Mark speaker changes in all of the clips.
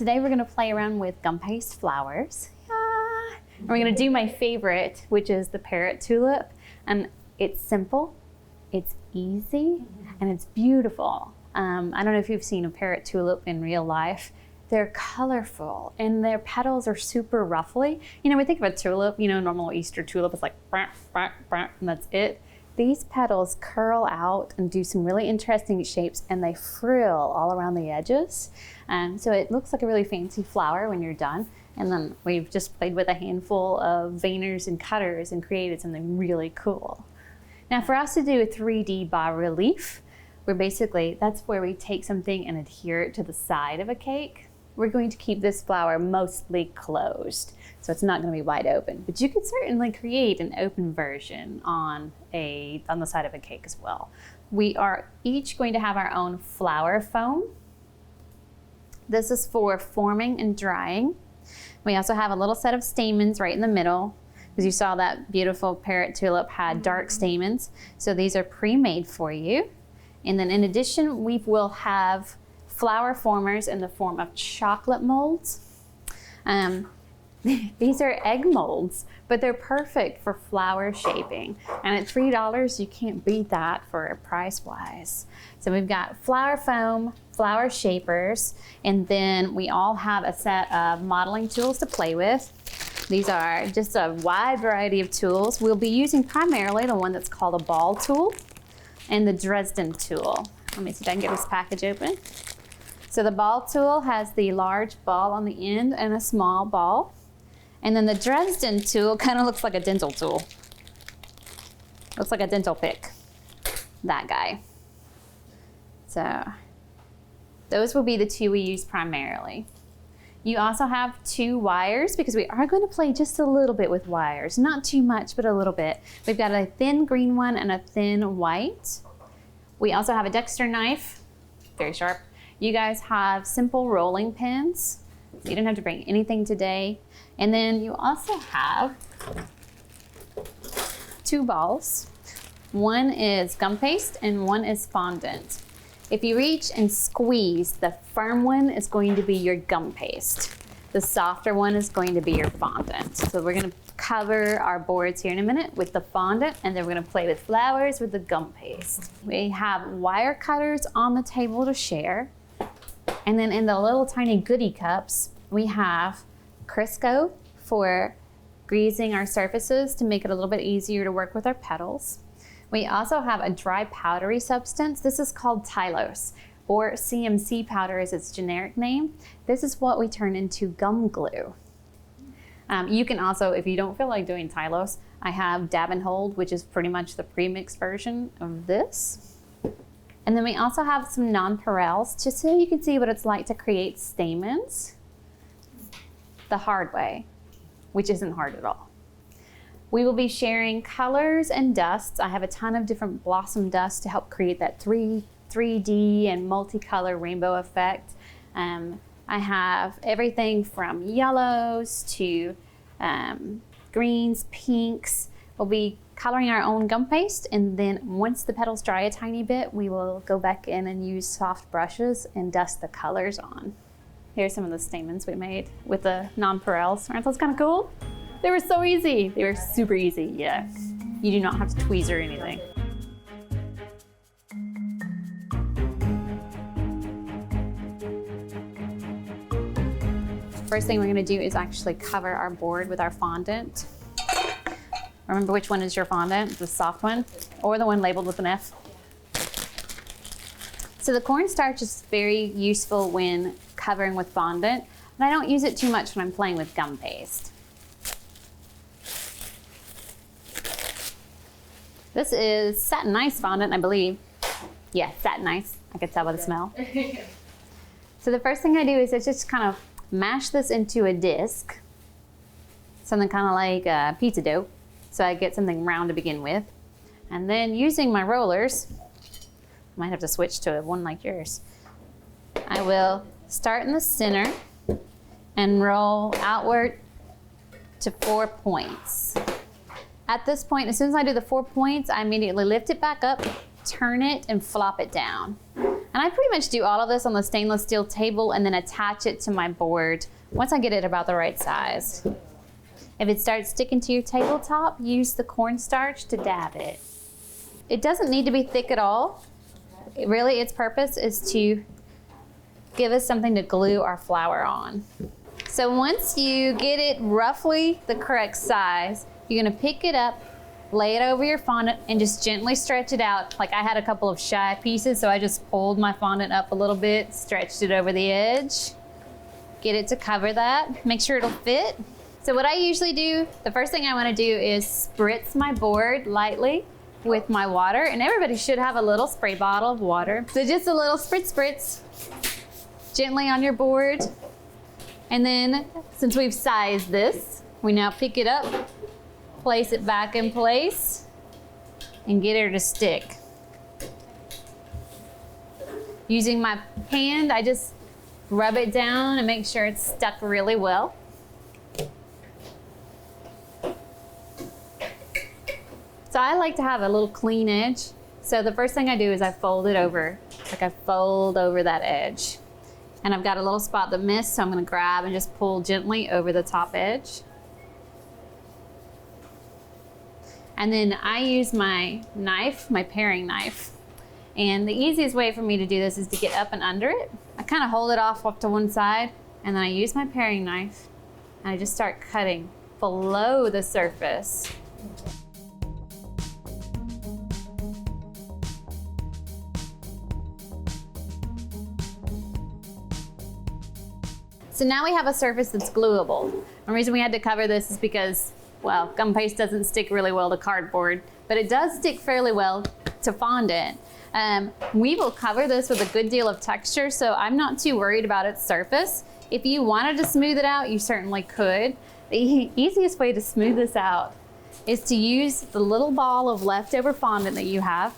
Speaker 1: Today we're gonna play around with Gumpaste flowers. And we're gonna do my favorite, which is the Parrot Tulip. And it's simple, it's easy, and it's beautiful. I don't know if you've seen a Parrot Tulip in real life. They're colorful and their petals are super ruffly. You know, we think of a tulip, you know, normal Easter tulip is like, and that's it. These petals curl out and do some really interesting shapes, and they frill all around the edges. So it looks like a really fancy flower when you're done. And then we've just played with a handful of veiners and cutters and created something really cool. Now for us to do a 3D bas-relief, that's where we take something and adhere it to the side of a cake. We're going to keep this flower mostly closed, so it's not going to be wide open. But you could certainly create an open version on the side of a cake as well. We are each going to have our own flower foam. This is for forming and drying. We also have a little set of stamens right in the middle, because you saw that beautiful Parrot Tulip had dark stamens. So these are pre-made for you. And then in addition, we will have flower formers in the form of chocolate molds. These are egg molds, but they're perfect for flower shaping. And at $3, you can't beat that for price-wise. So we've got flower foam, flower shapers, and then we all have a set of modeling tools to play with. These are just a wide variety of tools. We'll be using primarily the one that's called a ball tool and the Dresden tool. Let me see if I can get this package open. So the ball tool has the large ball on the end and a small ball. And then the Dresden tool kind of looks like a dental tool. Looks like a dental pick, that guy. So those will be the two we use primarily. You also have 2 wires, because we are going to play just a little bit with wires. Not too much, but a little bit. We've got a thin green one and a thin white. We also have a Dexter knife, very sharp. You guys have simple rolling pins, so you don't have to bring anything today. And then you also have 2 balls. One is Gumpaste and one is fondant. If you reach and squeeze, the firm one is going to be your Gumpaste. The softer one is going to be your fondant. So we're gonna cover our boards here in a minute with the fondant, and then we're gonna play with flowers with the Gumpaste. We have wire cutters on the table to share. And then in the little tiny goodie cups, we have Crisco for greasing our surfaces to make it a little bit easier to work with our petals. We also have a dry powdery substance. This is called Tylose, or CMC powder is its generic name. This is what we turn into gum glue. You can also, if you don't feel like doing Tylose, I have Dab and Hold, which is pretty much the pre-mixed version of this. And then we also have some nonpareils, just so you can see what it's like to create stamens the hard way, which isn't hard at all. We will be sharing colors and dusts. I have a ton of different blossom dusts to help create that 3D and multicolor rainbow effect. I have everything from yellows to greens, pinks. We'll be coloring our own Gumpaste, and then once the petals dry a tiny bit, we will go back in and use soft brushes and dust the colors on. Here's some of the stamens we made with the nonpareils. Aren't those kind of cool? They were so easy. They were super easy, yeah. You do not have to tweeze or anything. First thing we're gonna do is actually cover our board with our fondant. Remember which one is your fondant, the soft one, or the one labeled with an F. So the cornstarch is very useful when covering with fondant, but I don't use it too much when I'm playing with Gumpaste. This is Satin Ice fondant, I believe. Yeah, Satin Ice. I could tell by the smell. So the first thing I do is I just kind of mash this into a disc, something kind of like pizza dough, so I get something round to begin with. And then using my rollers, I might have to switch to one like yours. I will start in the center and roll outward to 4 points. At this point, as soon as I do the 4 points, I immediately lift it back up, turn it, and flop it down. And I pretty much do all of this on the stainless steel table and then attach it to my board once I get it about the right size. If it starts sticking to your tabletop, use the cornstarch to dab it. It doesn't need to be thick at all. Really, its purpose is to give us something to glue our flower on. So once you get it roughly the correct size, you're gonna pick it up, lay it over your fondant, and just gently stretch it out. Like I had a couple of shy pieces, so I just pulled my fondant up a little bit, stretched it over the edge, get it to cover that, make sure it'll fit. So what I usually do, the first thing I wanna do is spritz my board lightly with my water, and everybody should have a little spray bottle of water. So just a little spritz gently on your board. And then since we've sized this, we now pick it up, place it back in place, and get her to stick. Using my hand, I just rub it down and make sure it's stuck really well. So I like to have a little clean edge. So the first thing I do is I fold it over, like I fold over that edge. And I've got a little spot that missed, so I'm gonna grab and just pull gently over the top edge. And then I use my knife, my paring knife. And the easiest way for me to do this is to get up and under it. I kind of hold it off to one side, and then I use my paring knife, and I just start cutting below the surface. So now we have a surface that's glueable. The reason we had to cover this is because, well, gum paste doesn't stick really well to cardboard, but it does stick fairly well to fondant. We will cover this with a good deal of texture, so I'm not too worried about its surface. If you wanted to smooth it out, you certainly could. The easiest way to smooth this out is to use the little ball of leftover fondant that you have.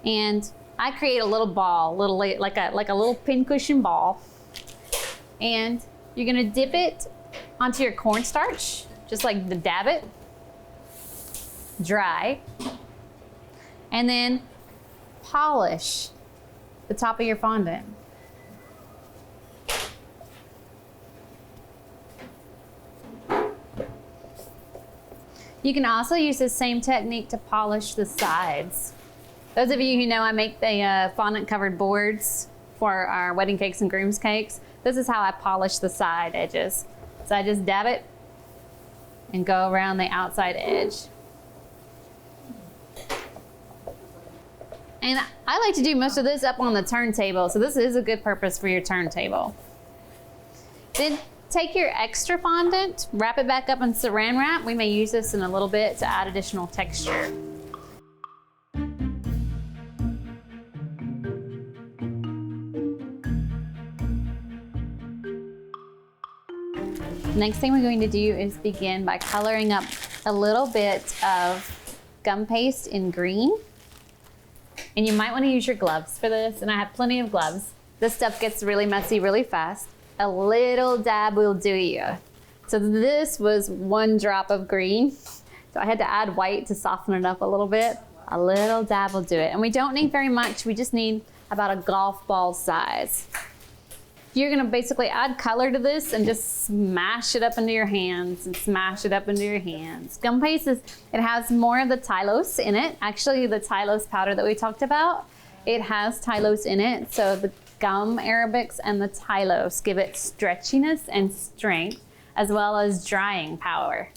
Speaker 1: And I create a little ball, like a little pincushion ball. And you're gonna dip it onto your cornstarch, just like the dab it, dry, and then polish the top of your fondant. You can also use the same technique to polish the sides. Those of you who know I make the fondant covered boards for our wedding cakes and groom's cakes. This is how I polish the side edges. So I just dab it and go around the outside edge. And I like to do most of this up on the turntable, so this is a good purpose for your turntable. Then take your extra fondant, wrap it back up in saran wrap. We may use this in a little bit to add additional texture. Next thing we're going to do is begin by coloring up a little bit of gum paste in green. And you might want to use your gloves for this, and I have plenty of gloves. This stuff gets really messy really fast. A little dab will do you. So this was 1 drop of green. So I had to add white to soften it up a little bit. A little dab will do it. And we don't need very much. We just need about a golf ball size. You're gonna basically add color to this and just smash it up into your hands and smash it up into your hands. Gum paste it has more of the tylose in it. Actually, the tylose powder that we talked about, it has tylose in it. So the gum arabics and the tylose give it stretchiness and strength, as well as drying power.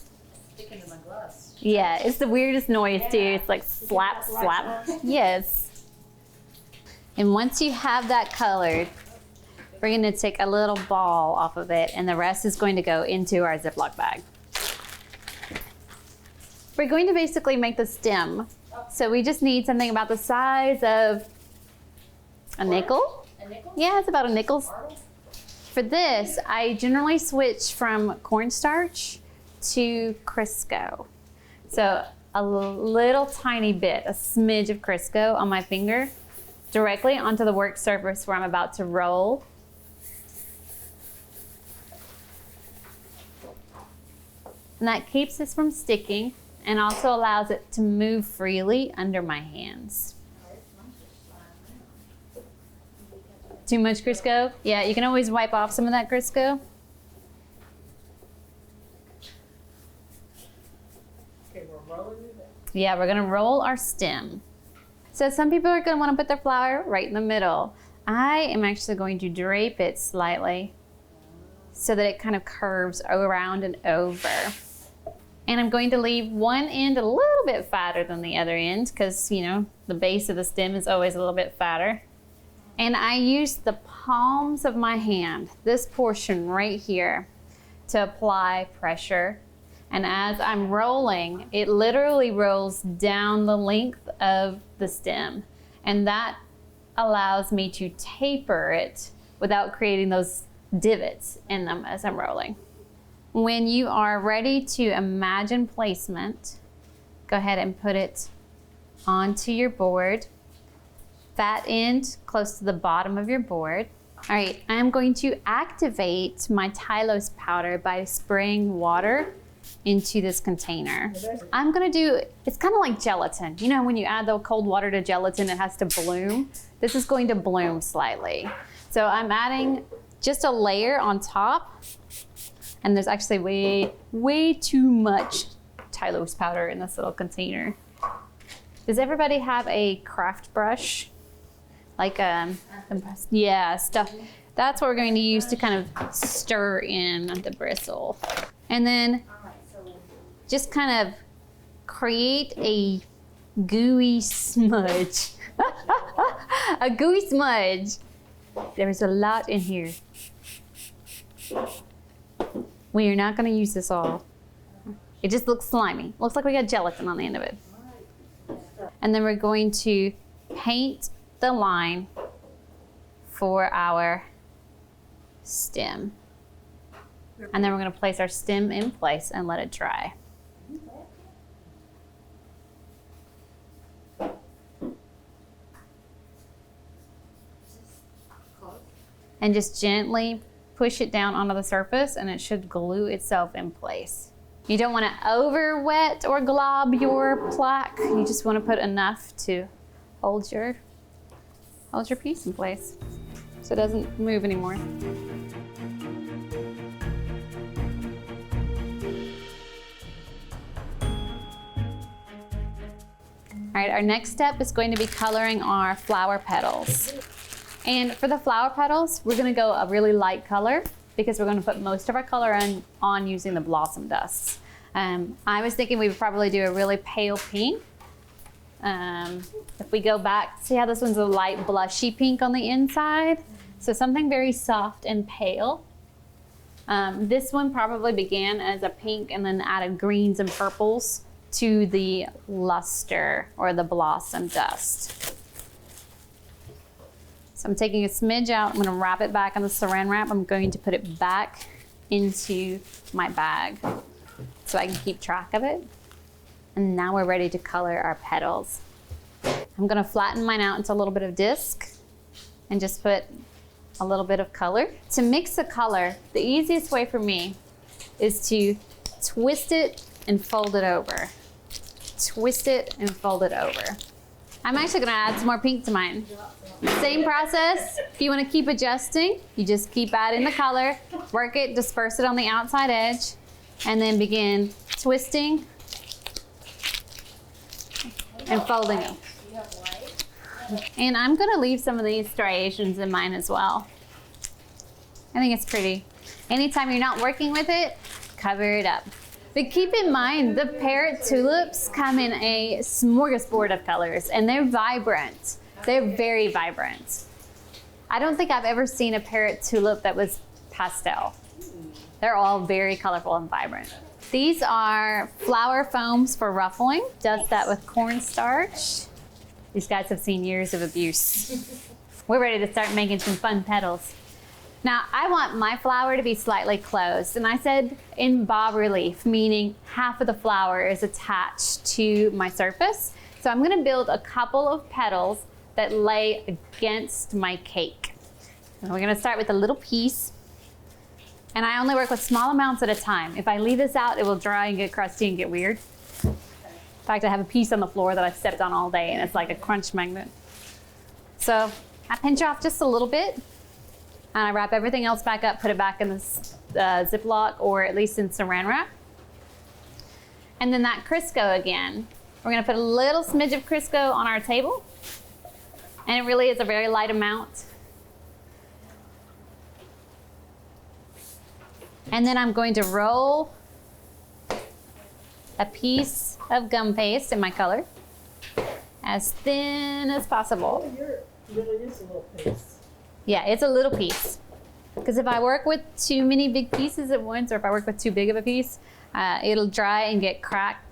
Speaker 2: Sticking to my gloves.
Speaker 1: Yeah, it's the weirdest noise too. It's like slap, slap. Yes. And once you have that colored, we're going to take a little ball off of it, and the rest is going to go into our Ziploc bag. We're going to basically make the stem. So we just need something about the size of a nickel.
Speaker 2: A nickel?
Speaker 1: Yeah, it's about a nickel. For this, I generally switch from cornstarch to Crisco. So a little tiny bit, a smidge of Crisco on my finger, directly onto the work surface where I'm about to roll. And that keeps this from sticking and also allows it to move freely under my hands. Too much Crisco? Yeah, you can always wipe off some of that Crisco.
Speaker 2: Okay, we're rolling it.
Speaker 1: Yeah, we're gonna roll our stem. So some people are gonna wanna put their flower right in the middle. I am actually going to drape it slightly so that it kind of curves around and over. And I'm going to leave one end a little bit fatter than the other end because, you know, the base of the stem is always a little bit fatter. And I use the palms of my hand, this portion right here, to apply pressure. And as I'm rolling, it literally rolls down the length of the stem. And that allows me to taper it without creating those divots in them as I'm rolling. When you are ready to imagine placement, go ahead and put it onto your board. Fat end close to the bottom of your board. All right, I'm going to activate my Tylose powder by spraying water into this container. I'm gonna do, it's kind of like gelatin. You know when you add the cold water to gelatin, it has to bloom? This is going to bloom slightly. So I'm adding just a layer on top, and there's actually way too much Tylose powder in this little container. Does everybody have a craft brush? Like yeah, stuff. That's what we're going to use to kind of stir in the bristle. And then just kind of create a gooey smudge. A gooey smudge. There's a lot in here. We are not going to use this all. It just looks slimy. Looks like we got gelatin on the end of it. And then we're going to paint the line for our stem. And then we're going to place our stem in place and let it dry. And just gently push it down onto the surface and it should glue itself in place. You don't want to over wet or glob your plaque. You just want to put enough to hold your piece in place so it doesn't move anymore. All right, our next step is going to be coloring our flower petals. And for the flower petals, we're gonna go a really light color because we're gonna put most of our color on using the blossom dusts. I was thinking we would probably do a really pale pink. If we go back, see how this one's a light blushy pink on the inside? So something very soft and pale. This one probably began as a pink and then added greens and purples to the luster or the blossom dust. So I'm taking a smidge out, I'm gonna wrap it back on the saran wrap. I'm going to put it back into my bag so I can keep track of it. And now we're ready to color our petals. I'm gonna flatten mine out into a little bit of disc and just put a little bit of color. To mix the color, the easiest way for me is to twist it and fold it over. Twist it and fold it over. I'm actually gonna add some more pink to mine. Same process. If you wanna keep adjusting, you just keep adding the color, work it, disperse it on the outside edge, and then begin twisting and folding it. And I'm gonna leave some of these striations in mine as well. I think it's pretty. Anytime you're not working with it, cover it up. But keep in mind, the Parrot Tulips come in a smorgasbord of colors and they're vibrant. They're very vibrant. I don't think I've ever seen a Parrot Tulip that was pastel. They're all very colorful and vibrant. These are flower foams for ruffling. Does that with cornstarch. These guys have seen years of abuse. We're ready to start making some fun petals. Now, I want my flower to be slightly closed, and I said in bas relief, meaning half of the flower is attached to my surface. So I'm gonna build a couple of petals that lay against my cake. And we're gonna start with a little piece, and I only work with small amounts at a time. If I leave this out, it will dry and get crusty and get weird. In fact, I have a piece on the floor that I've stepped on all day, and it's like a crunch magnet. So I pinch off just a little bit. And I wrap everything else back up, put it back in the Ziploc or at least in saran wrap. And then that Crisco again. We're gonna put a little smidge of Crisco on our table. And it really is a very light amount. And then I'm going to roll a piece of gum paste in my color as thin as possible.
Speaker 2: Oh, really is a little piece.
Speaker 1: Yeah, it's a little piece. Because if I work with too many big pieces at once, or if I work with too big of a piece, it'll dry and get cracked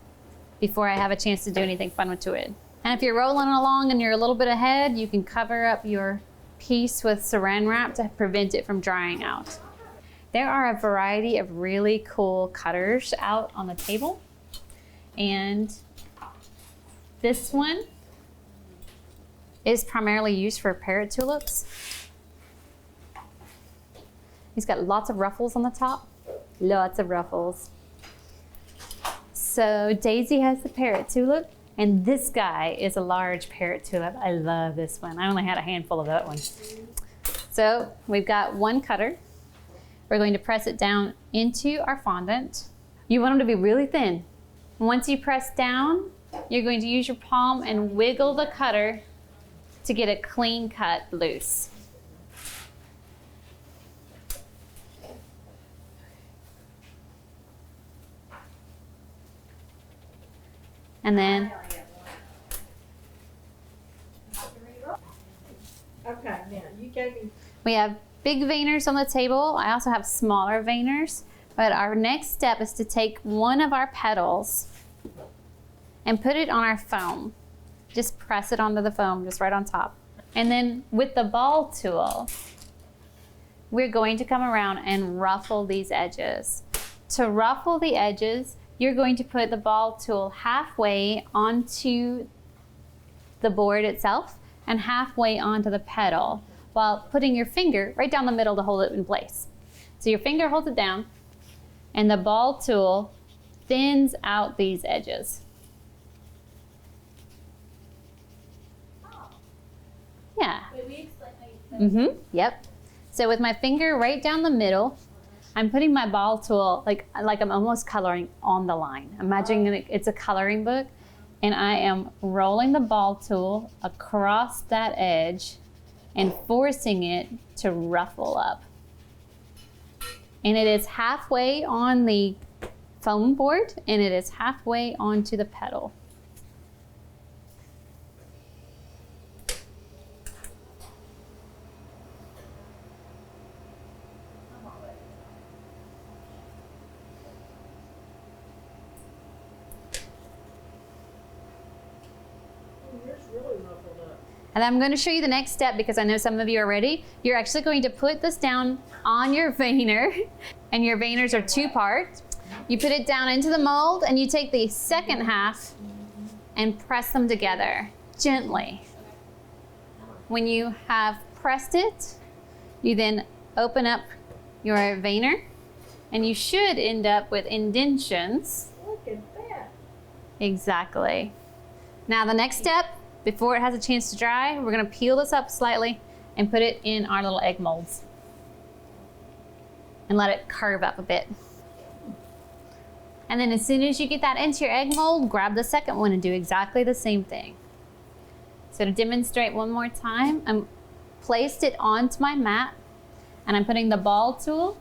Speaker 1: before I have a chance to do anything fun with it. And if you're rolling along and you're a little bit ahead, you can cover up your piece with saran wrap to prevent it from drying out. There are a variety of really cool cutters out on the table. And this one is primarily used for parrot tulips. He's got lots of ruffles on the top, lots of ruffles. So Daisy has the parrot tulip, and this guy is a large parrot tulip. I love this one. I only had a handful of that one. So we've got one cutter. We're going to press it down into our fondant. You want them to be really thin. Once you press down, you're going to use your palm and wiggle the cutter to get a clean cut loose. And then
Speaker 2: Okay, now you gave me.
Speaker 1: we have big veiners on the table. I also have smaller veiners. But our next step is to take one of our petals and put it on our foam. Just press it onto the foam, just right on top. And then with the ball tool, we're going to come around and ruffle these edges. To ruffle the edges, you're going to put the ball tool halfway onto the board itself and halfway onto the petal, while putting your finger right down the middle to hold it in place. So your finger holds it down, and the ball tool thins out these edges. Yeah. Yep. So with my finger right down the middle, I'm putting my ball tool like I'm almost coloring on the line. Imagining it's a coloring book, and I am rolling the ball tool across that edge and forcing it to ruffle up. And it is halfway on the foam board, and it is halfway onto the petal. And I'm going to show you the next step because I know some of you are ready. You're actually going to put this down on your veiner, and your veiners are two-part. You put it down into the mold, and you take the second half and press them together gently. When you have pressed it, you then open up your veiner, and you should end up with indentions.
Speaker 2: Look at that.
Speaker 1: Exactly. Now the next step, before it has a chance to dry, we're going to peel this up slightly and put it in our little egg molds and let it curve up a bit. And then as soon as you get that into your egg mold, grab the second one and do exactly the same thing. So to demonstrate one more time, I'm placed it onto my mat, and I'm putting the ball tool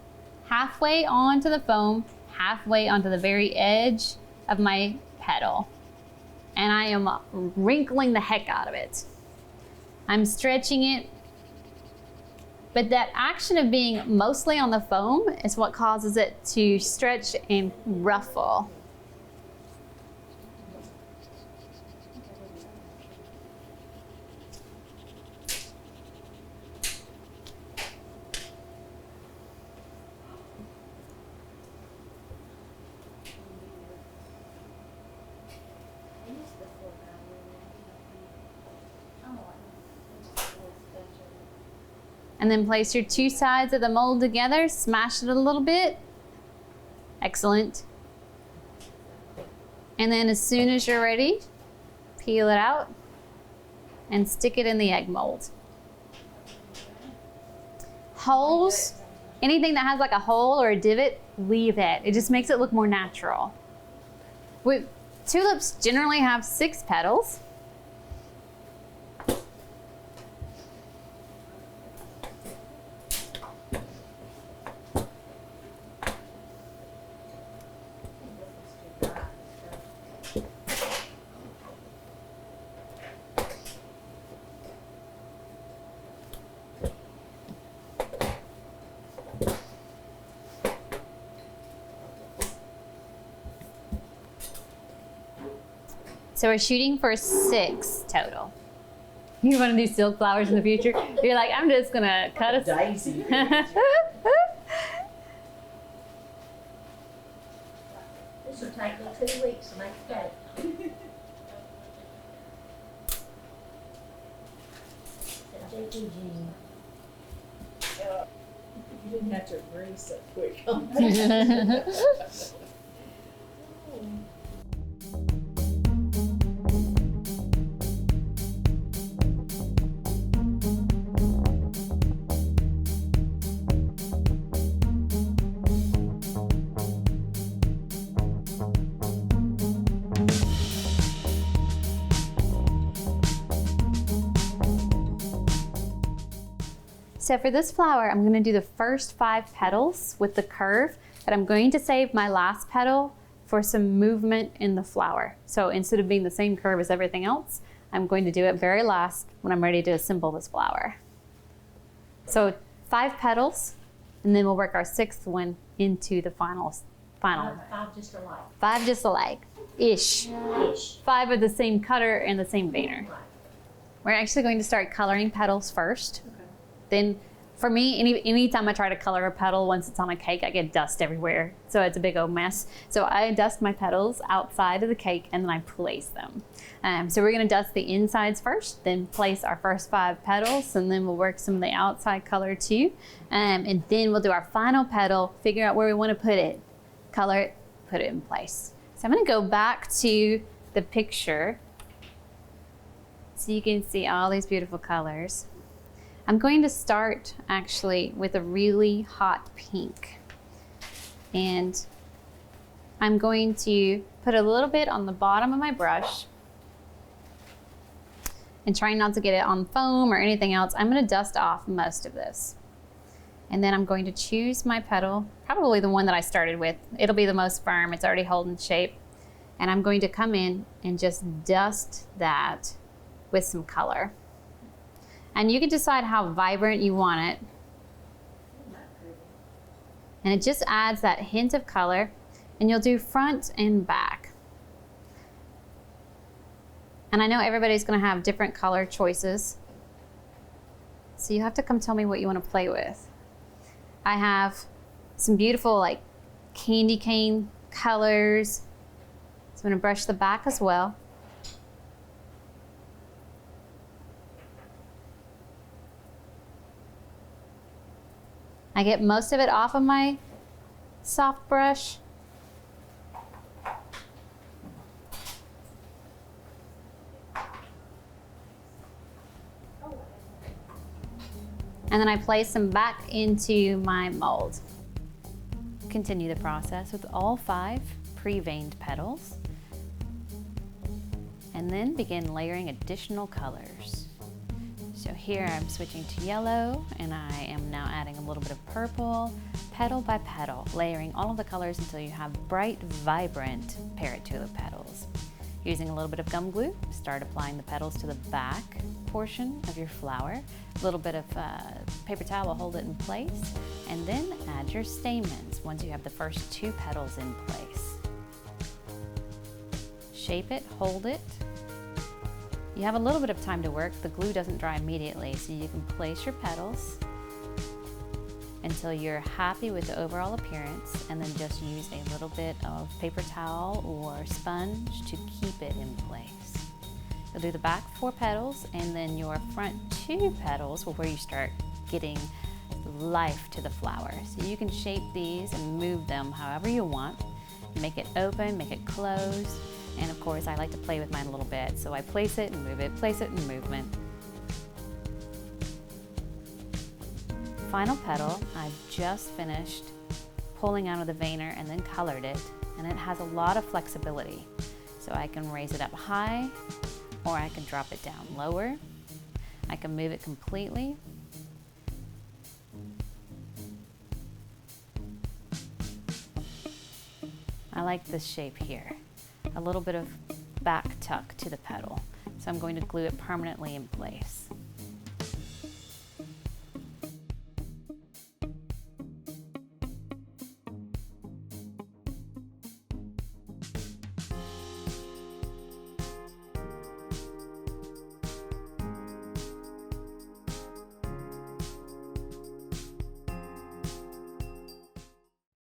Speaker 1: halfway onto the foam, halfway onto the very edge of my petal. And I am wrinkling the heck out of it. I'm stretching it, but that action of being mostly on the foam is what causes it to stretch and ruffle. And then place your two sides of the mold together, smash it a little bit. Excellent. And then as soon as you're ready, peel it out and stick it in the egg mold. Holes, anything that has like a hole or a divot, leave it. It just makes it look more natural. Tulips generally have 6 petals. So we're shooting for 6 total. You want to do silk flowers in the future? You're like, I'm just gonna cut a
Speaker 3: daisy.
Speaker 4: This will take me 2 weeks to make a cake. JPG.
Speaker 2: You didn't have to agree so quick.
Speaker 1: So for this flower, I'm going to do the first 5 petals with the curve, but I'm going to save my last petal for some movement in the flower. So instead of being the same curve as everything else, I'm going to do it very last when I'm ready to assemble this flower. So 5 petals, and then we'll work our 6th one into the final.
Speaker 4: 5 just alike.
Speaker 1: 5 just alike, ish. 5 of the same cutter and the same veiner.
Speaker 4: Right.
Speaker 1: We're actually going to start coloring petals first. Then for me, anytime I try to color a petal, once it's on a cake, I get dust everywhere. So it's a big old mess. So I dust my petals outside of the cake and then I place them. So we're gonna dust the insides first, then place our first 5 petals, and then we'll work some of the outside color too. And then we'll do our final petal, figure out where we wanna put it, color it, put it in place. So I'm gonna go back to the picture so you can see all these beautiful colors. I'm going to start actually with a really hot pink. And I'm going to put a little bit on the bottom of my brush and trying not to get it on foam or anything else. I'm going to dust off most of this. And then I'm going to choose my petal, probably the one that I started with. It'll be the most firm, it's already holding shape. And I'm going to come in and just dust that with some color. And you can decide how vibrant you want it. And it just adds that hint of color. And you'll do front and back. And I know everybody's gonna have different color choices. So you have to come tell me what you wanna play with. I have some beautiful like candy cane colors. So I'm gonna brush the back as well. I get most of it off of my soft brush. And then I place them back into my mold. Continue the process with all 5 pre-veined petals. And then begin layering additional colors. So here I'm switching to yellow, and I am now adding a little bit of purple, petal by petal, layering all of the colors until you have bright, vibrant Parrot Tulip petals. Using a little bit of gum glue, start applying the petals to the back portion of your flower. A little bit of paper towel will hold it in place, and then add your stamens once you have the first 2 petals in place. Shape it, hold it. You have a little bit of time to work. The glue doesn't dry immediately, so you can place your petals until you're happy with the overall appearance, and then just use a little bit of paper towel or sponge to keep it in place. You'll do the back 4 petals, and then your front 2 petals will where you start getting life to the flower. So you can shape these and move them however you want. Make it open, make it close. And of course, I like to play with mine a little bit. So I place it and move it, place it and movement. final petal, I've just finished pulling out of the veiner and then colored it, and it has a lot of flexibility. So I can raise it up high, or I can drop it down lower. I can move it completely. I like this shape here. A little bit of back tuck to the petal. So I'm going to glue it permanently in place.